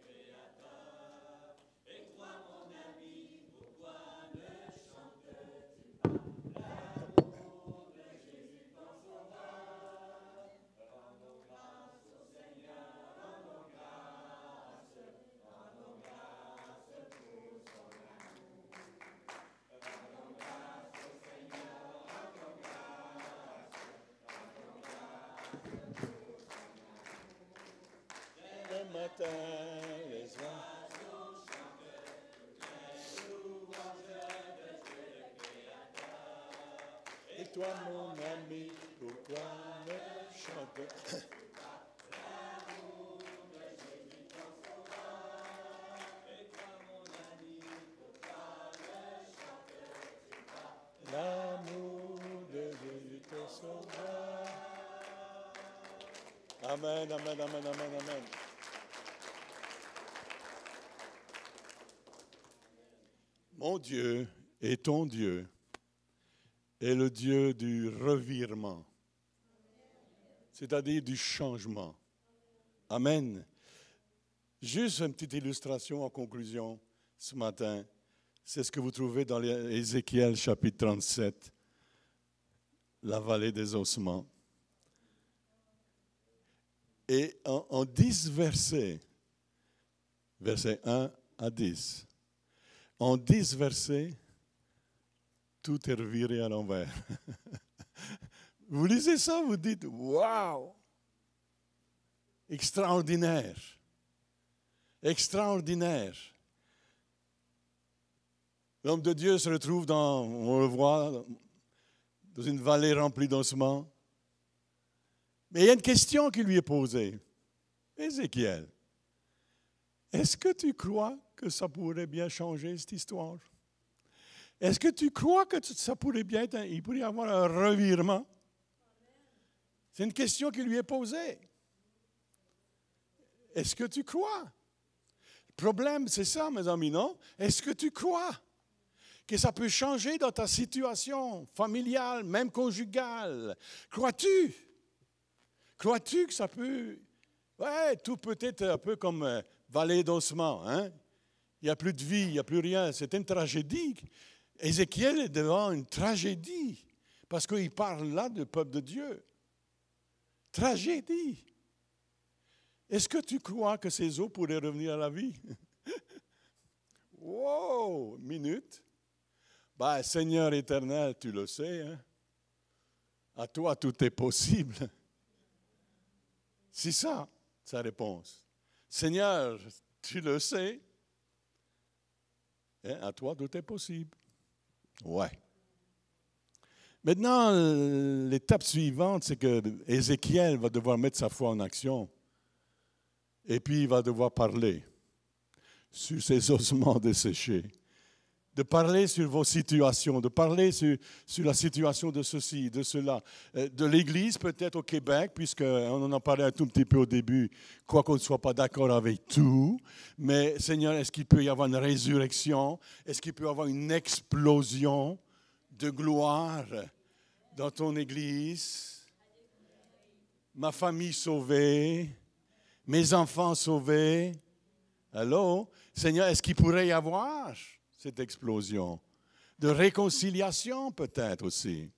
S1: Créateur. Et toi, mon ami, pourquoi ne chantes l'amour de Jésus ton Sauveur? Et toi, mon ami, pourquoi ne chantes-tu pas l'amour de Jésus ton Sauveur? Amen, amen, amen, amen, amen. Mon Dieu et ton Dieu est le Dieu du revirement, c'est-à-dire du changement. Amen. Juste une petite illustration en conclusion ce matin. C'est ce que vous trouvez dans Ézéchiel chapitre 37, la vallée des ossements. Et en 10 versets, versets 1 à 10, en 10 versets, tout est reviré à l'envers. Vous lisez ça, vous dites, waouh, extraordinaire, extraordinaire. L'homme de Dieu se retrouve on le voit, dans une vallée remplie d'ossements. Mais il y a une question qui lui est posée. Ézéchiel, est-ce que tu crois que ça pourrait bien changer cette histoire? Est-ce que tu crois que ça pourrait bien être, il pourrait y avoir un revirement? C'est une question qui lui est posée. Est-ce que tu crois? Le problème, c'est ça, mes amis, non? Est-ce que tu crois que ça peut changer dans ta situation familiale, même conjugale? Crois-tu? Crois-tu que ça peut... Ouais, tout peut être un peu comme vallée d'ossements, hein? Il n'y a plus de vie, il n'y a plus rien. C'est une tragédie. Ézéchiel est devant une tragédie parce qu'il parle là du peuple de Dieu. Tragédie. Est-ce que tu crois que ces eaux pourraient revenir à la vie? Wow, minute. Ben, Seigneur éternel, tu le sais, hein? À toi, tout est possible. C'est ça, sa réponse. Seigneur, tu le sais. Hein, à toi, tout est possible. Ouais. Maintenant, l'étape suivante, c'est que Ézéchiel va devoir mettre sa foi en action. Et puis, il va devoir parler sur ses ossements desséchés. De parler sur vos situations, de parler sur la situation de ceci, de cela. De l'Église, peut-être au Québec, puisqu'on en a parlé un tout petit peu au début, quoi qu'on ne soit pas d'accord avec tout. Mais Seigneur, est-ce qu'il peut y avoir une résurrection? Est-ce qu'il peut y avoir une explosion de gloire dans ton Église? Ma famille sauvée, mes enfants sauvés. Allô? Seigneur, est-ce qu'il pourrait y avoir cette explosion de réconciliation peut-être aussi?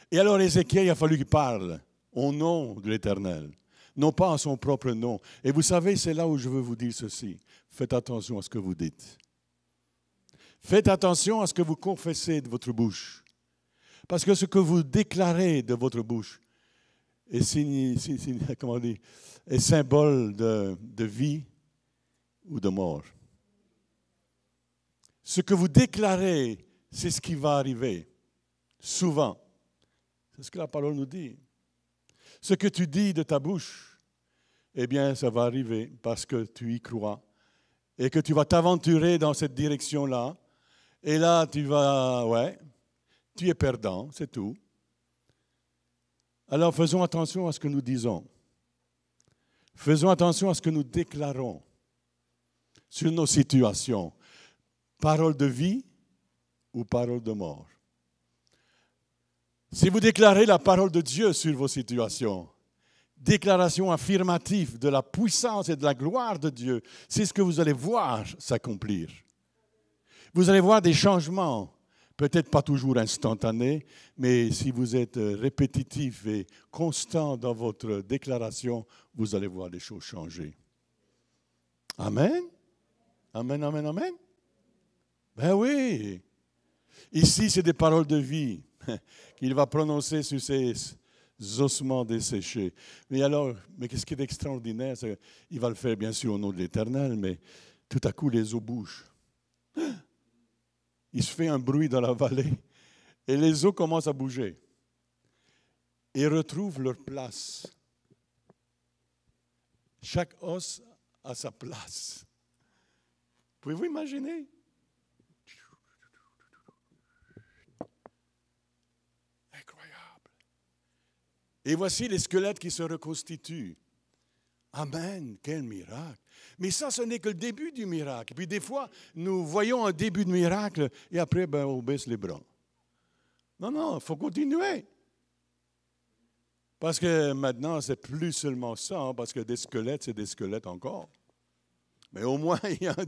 S1: Et alors Ézéchiel, il a fallu qu'il parle au nom de l'Éternel, non pas en son propre nom. Et vous savez, c'est là où je veux vous dire ceci. Faites attention à ce que vous dites. Faites attention à ce que vous confessez de votre bouche. Parce que ce que vous déclarez de votre bouche est, est symbole de vie ou de mort. Ce que vous déclarez, c'est ce qui va arriver. Souvent. C'est ce que la parole nous dit. Ce que tu dis de ta bouche, eh bien, ça va arriver parce que tu y crois et que tu vas t'aventurer dans cette direction-là. Et là, tu es perdant, c'est tout. Alors, faisons attention à ce que nous disons. Faisons attention à ce que nous déclarons sur nos situations. Parole de vie ou parole de mort. Si vous déclarez la parole de Dieu sur vos situations, déclaration affirmative de la puissance et de la gloire de Dieu, c'est ce que vous allez voir s'accomplir. Vous allez voir des changements, peut-être pas toujours instantanés, mais si vous êtes répétitif et constant dans votre déclaration, vous allez voir les choses changer. Amen. Amen, amen, amen. Ben oui. Ici, c'est des paroles de vie qu'il va prononcer sur ces ossements desséchés. Mais qu'est-ce qui est extraordinaire, c'est qu'il va le faire bien sûr au nom de l'Éternel, mais tout à coup, les eaux bougent. Il se fait un bruit dans la vallée et les eaux commencent à bouger et retrouvent leur place. Chaque os a sa place. Pouvez-vous imaginer? Incroyable. Et voici les squelettes qui se reconstituent. Amen, quel miracle. Mais ça, ce n'est que le début du miracle. Puis des fois, nous voyons un début de miracle et après, on baisse les bras. Non, il faut continuer. Parce que maintenant, c'est plus seulement ça, hein, parce que des squelettes, c'est des squelettes encore. Mais au moins, il y a un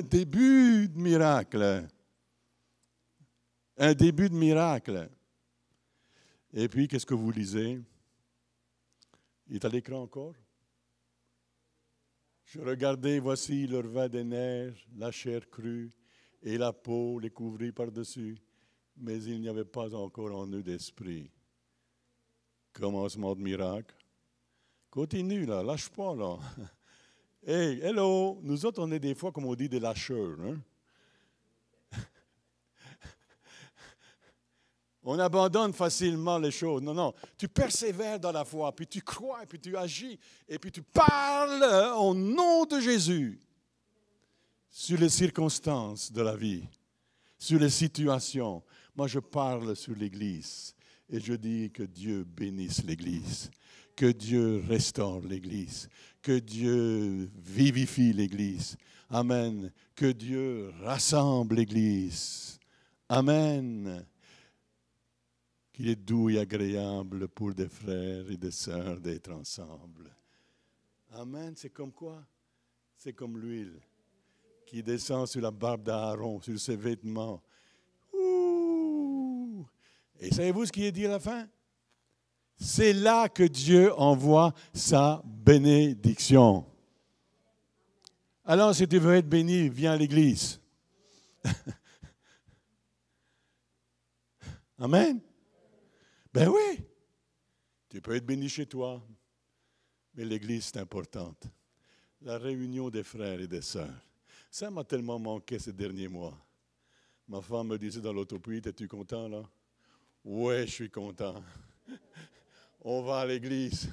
S1: début de miracle. Un début de miracle. Et puis, qu'est-ce que vous lisez? Il est à l'écran encore? Je regardais, voici leur vin des neiges, la chair crue et la peau les couvrit par-dessus, mais il n'y avait pas encore en eux d'esprit. Commencement de miracle. Continue là, lâche pas là. Hey, hello, nous autres on est des fois, comme on dit, des lâcheurs. Hein? On abandonne facilement les choses. Non, tu persévères dans la foi, puis tu crois, puis tu agis, et puis tu parles au nom de Jésus sur les circonstances de la vie, sur les situations. Moi, je parle sur l'Église et je dis que Dieu bénisse l'Église, que Dieu restaure l'Église, que Dieu vivifie l'Église. Amen. Que Dieu rassemble l'Église. Amen. Qu'il est doux et agréable pour des frères et des sœurs d'être ensemble. Amen. C'est comme quoi? C'est comme l'huile qui descend sur la barbe d'Aaron, sur ses vêtements. Ouh! Et savez-vous ce qui est dit à la fin? C'est là que Dieu envoie sa bénédiction. Alors, si tu veux être béni, viens à l'église. Amen. Ben oui. Tu peux être béni chez toi, mais l'Église, c'est importante. La réunion des frères et des sœurs. Ça m'a tellement manqué ces derniers mois. Ma femme me disait dans l'autopie, es-tu content là? Ouais, je suis content. On va à l'église.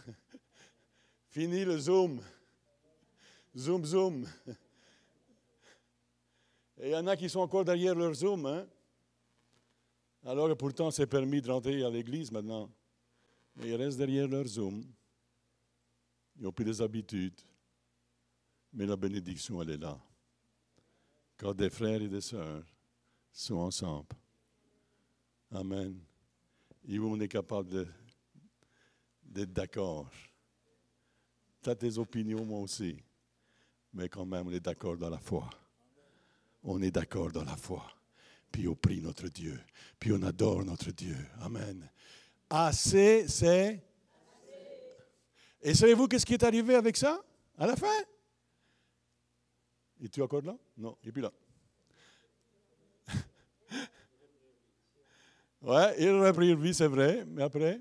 S1: Fini le Zoom. Zoom, Zoom. Et il y en a qui sont encore derrière leur Zoom, hein? Alors que pourtant, c'est permis de rentrer à l'église maintenant. Mais ils restent derrière leur Zoom. Ils ont pris des habitudes. Mais la bénédiction, elle est là. Quand des frères et des sœurs sont ensemble. Amen. Et où on est capable d'être d'accord. Tu as tes opinions, moi aussi. Mais quand même, on est d'accord dans la foi. On est d'accord dans la foi. Puis on prie notre Dieu. Puis on adore notre Dieu. Amen. Assez, c'est... Et savez-vous qu'est-ce qui est arrivé avec ça? À la fin? Es-tu encore là? Non, il n'est plus là. Ouais, il reprit vie, c'est vrai, mais après,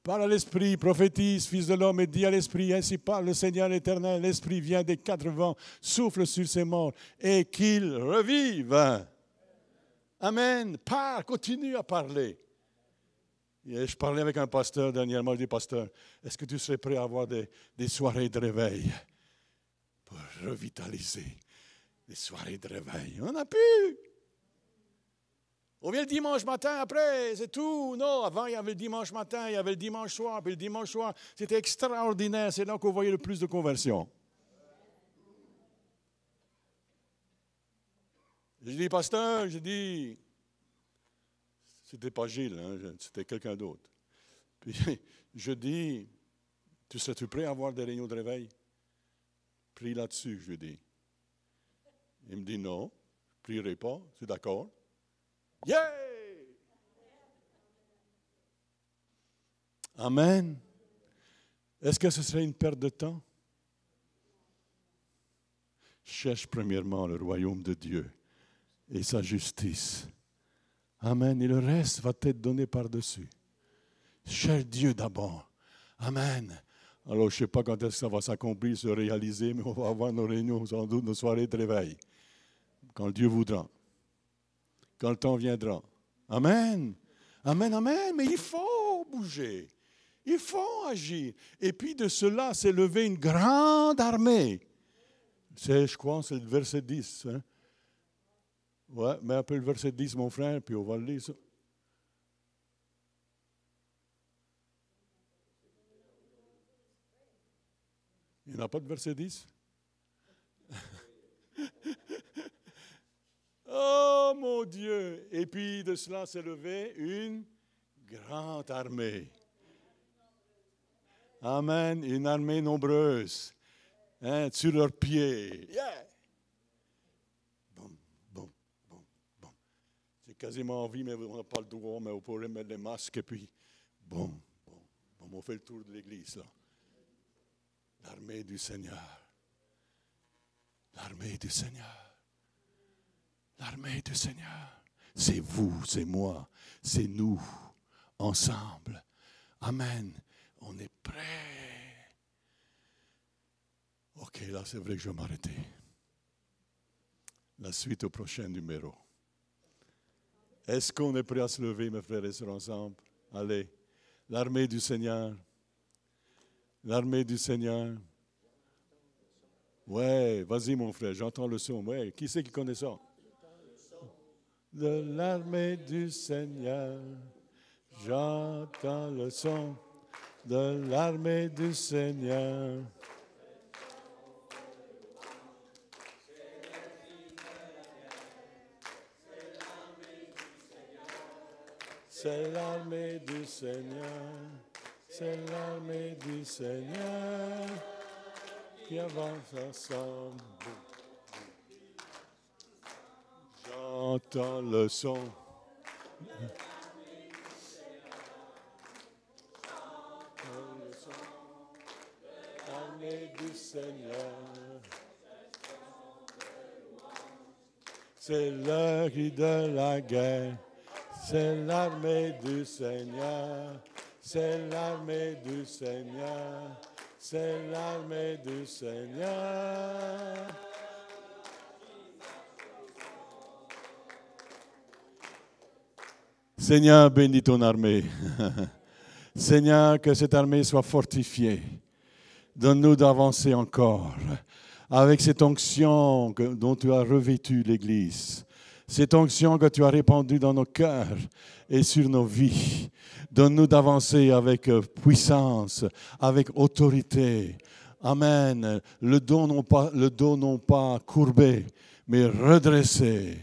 S1: parle à l'Esprit, prophétise, Fils de l'homme, et dis à l'Esprit, ainsi parle le Seigneur l'Éternel, l'Esprit vient des quatre vents, souffle sur ses morts, et qu'il revive. Amen. Parle, continue à parler. Et je parlais avec un pasteur dernièrement, je dis, pasteur, est-ce que tu serais prêt à avoir des soirées de réveil pour revitaliser des soirées de réveil? On n'a plus. On vient le dimanche matin après, c'est tout. Non, avant, il y avait le dimanche matin, il y avait le dimanche soir, puis le dimanche soir, c'était extraordinaire. C'est là qu'on voyait le plus de conversions. Je dis, pasteur, je dis, c'était pas Gilles, hein, c'était quelqu'un d'autre. Puis je dis, tu serais-tu prêt à avoir des réunions de réveil? Prie là-dessus, je lui dis. Il me dit non, je ne prierai pas, c'est d'accord. Yeah! Amen. Est-ce que ce serait une perte de temps? Cherche premièrement le royaume de Dieu et sa justice. Amen. Et le reste va t'être donné par-dessus. Cherche Dieu d'abord. Amen. Alors, je ne sais pas quand est-ce que ça va s'accomplir, se réaliser, mais on va avoir nos réunions, sans doute nos soirées de réveil. Quand Dieu voudra. Quand le temps viendra. Amen. Amen, amen. Mais il faut bouger. Il faut agir. Et puis de cela s'est levée une grande armée. C'est, je crois, c'est le verset 10. Hein? Ouais, mais un peu le verset 10, mon frère, puis on va le lire ça. Il n'y en a pas de verset 10? Oh mon Dieu! Et puis de cela s'est levée une grande armée. Amen. Une armée nombreuse. Hein, sur leurs pieds. Yeah! Boum, boum, boum, boum. J'ai quasiment envie, mais on n'a pas le droit, mais on pourrait mettre les masques et puis boum, boum, boum. On fait le tour de l'église là. L'armée du Seigneur. L'armée du Seigneur. L'armée du Seigneur. C'est vous, c'est moi, c'est nous, ensemble. Amen. On est prêts. OK, là, c'est vrai que je vais m'arrêter. La suite au prochain numéro. Est-ce qu'on est prêt à se lever, mes frères et sœurs, ensemble? Allez. L'armée du Seigneur. L'armée du Seigneur. Ouais, vas-y, mon frère, j'entends le son. Ouais, qui c'est qui connaît ça? De l'armée du Seigneur, j'entends le son de l'armée du Seigneur. C'est l'armée du Seigneur, c'est l'armée du Seigneur qui avance ensemble. J'entends le son. L'armée du Seigneur. C'est l'heure de la guerre. C'est l'armée du Seigneur. C'est l'armée du Seigneur. C'est l'armée du Seigneur. Seigneur, bénis ton armée. Seigneur, que cette armée soit fortifiée. Donne-nous d'avancer encore avec cette onction dont tu as revêtu l'Église. Cette onction que tu as répandue dans nos cœurs et sur nos vies. Donne-nous d'avancer avec puissance, avec autorité. Amen. Le dos non pas courbé, mais redressé.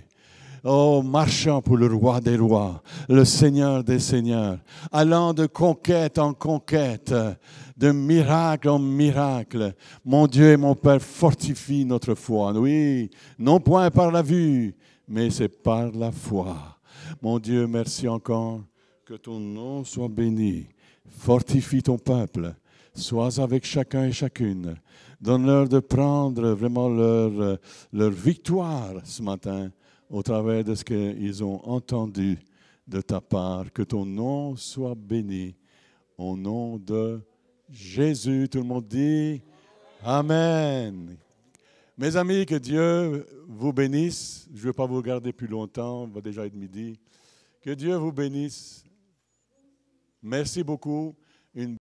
S1: Oh, marchant pour le roi des rois, le Seigneur des seigneurs, allant de conquête en conquête, de miracle en miracle. Mon Dieu et mon Père, fortifie notre foi. Oui, non point par la vue, mais c'est par la foi. Mon Dieu, merci encore. Que ton nom soit béni. Fortifie ton peuple. Sois avec chacun et chacune. Donne-leur de prendre vraiment leur victoire ce matin au travers de ce qu'ils ont entendu de ta part. Que ton nom soit béni. Au nom de Jésus, tout le monde dit Amen. Mes amis, que Dieu vous bénisse. Je ne veux pas vous garder plus longtemps, il va déjà être midi. Que Dieu vous bénisse. Merci beaucoup. Une